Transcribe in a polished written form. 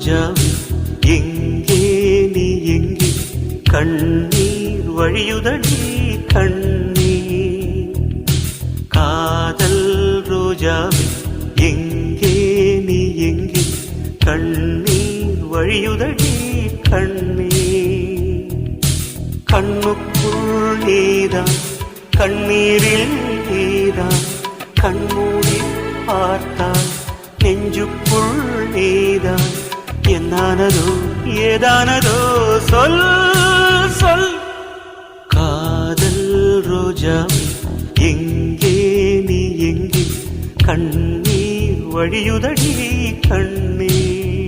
ரோஜாவே எங்கே நீ எங்கே கண்ணீர் வழியுதடி கண்ணீர் காதல் ரோஜாவே எங்கே நீ எங்கே கண்ணீர் வழியுதடி கண்ணீர் கண்ணுக்குள் நீதான் கண்ணீரில் நீதான் கண்மூடி பார்த்தால் நெஞ்சுக்குள் நீதான் என்னானதோ ஏதானதோ சொல் சொல் காதல் ரோஜாவே எங்கே நீ எங்கே கண்ணீர் வழியுதடி கண்ணீர்